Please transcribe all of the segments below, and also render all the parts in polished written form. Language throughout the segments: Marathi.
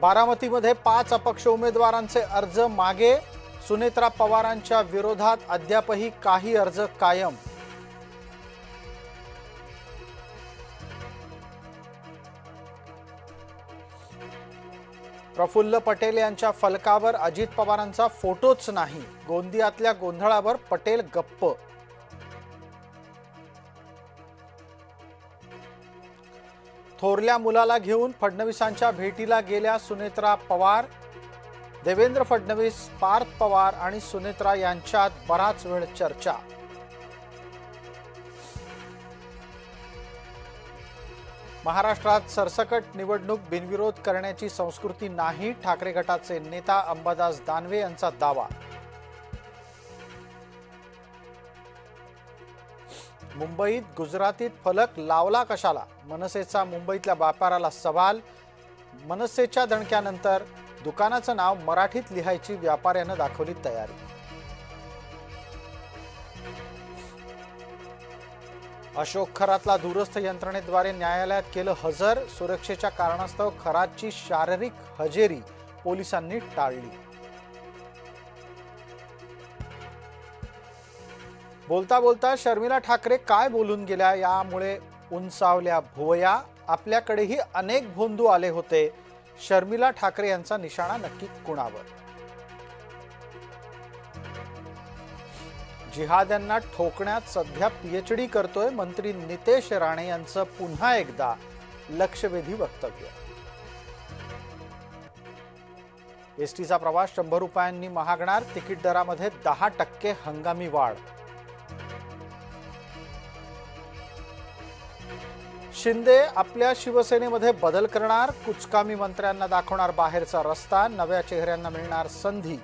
बारामतीमध्ये 5 अपक्ष उमेदवारांचे अर्ज मागे, सुनेत्रा पवारांच्या विरोधात अद्यापही काही अर्ज कायम. प्रफुल्ल पटेल यांच्या फलकावर अजित पवारांचा फोटोच नाही, गोंदियातल्या गोंधळावर पटेल गप्प. थोरल्या मुलाला घेऊन फडणवीसांच्या भेटीला गेल्या सुनेत्रा पवार. देवेंद्र फडणवीस, पार्थ पवार आणि सुनेत्रा यांच्यात बराच वेळ चर्चा. महाराष्ट्रात सरसकट निवडणूक बिनविरोध करण्याची संस्कृती नाही, ठाकरे गटाचे नेता अंबादास दानवे यांचा दावा. मुंबईत गुजरातीत फलक लावला कशाला, मनसेचा मुंबईतल्या व्यापाराला सवाल. मनसेच्या दणक्यानंतर दुकानाचं नाव मराठीत लिहायची व्यापाऱ्यानं दाखवली तयारी. अशोक खरातला दूरस्थ यंत्रणेद्वारे न्यायालयात केलं हजर. सुरक्षेच्या कारणास्तव खरातची शारीरिक हजेरी पोलिसांनी टाळली. बोलता बोलता शर्मिला ठाकरे काय बोलून गेल्या, यामुळे उंचावल्या भुवया. आपल्याकडेही अनेक भोंदू आले होते. शर्मिला ठाकरे यांचा निशाणा नक्की कुणावर? जिहाद यांना ठोकण्यात सध्या पीएचडी करतोय मंत्री नितेश राणे यांचं पुन्हा एकदा लक्षवेधी वक्तव्य. एसटीचा प्रवास 100 रुपयांनी महागणार, तिकीट दरामध्ये 10% हंगामी वाढ. शिंदे आपल्या शिवसेनेमध्ये बदल करणार, कुचकामी मंत्र्यांना दाखवणार बाहेरचा रस्ता, नव्या चेहऱ्यांना मिळणार संधी.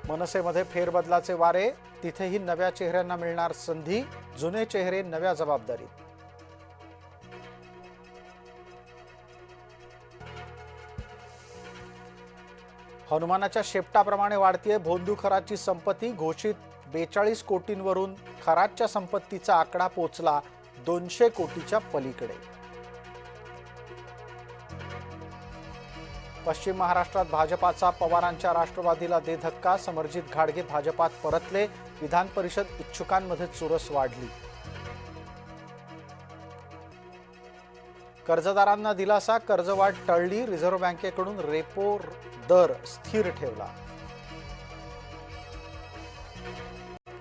मनसेमध्ये फेरबदलाचे वारे, तिथेही नव्या चेहऱ्यांना मिळणार संधी, जुने चेहरे नव्या जबाबदारीत. हनुमानाच्या शेपटाप्रमाणे वाढतीये भोंदू खरातची संपत्ती. घोषित 42 कोटींवरून खरातच्या संपत्तीचा आकडा पोचला 200 कोटीच्या पलीकडे. पश्चिम महाराष्ट्रात भाजपाचा पवारांच्या राष्ट्रवादीला दे धक्का. समरजित घाडगे भाजपात परतले. विधान परिषद इच्छुकांमध्ये चुरस वाढली. कर्जदारांना दिलासा, कर्जवाढ टळली. रिझर्व्ह बँकेकडून रेपो दर स्थिर ठेवला.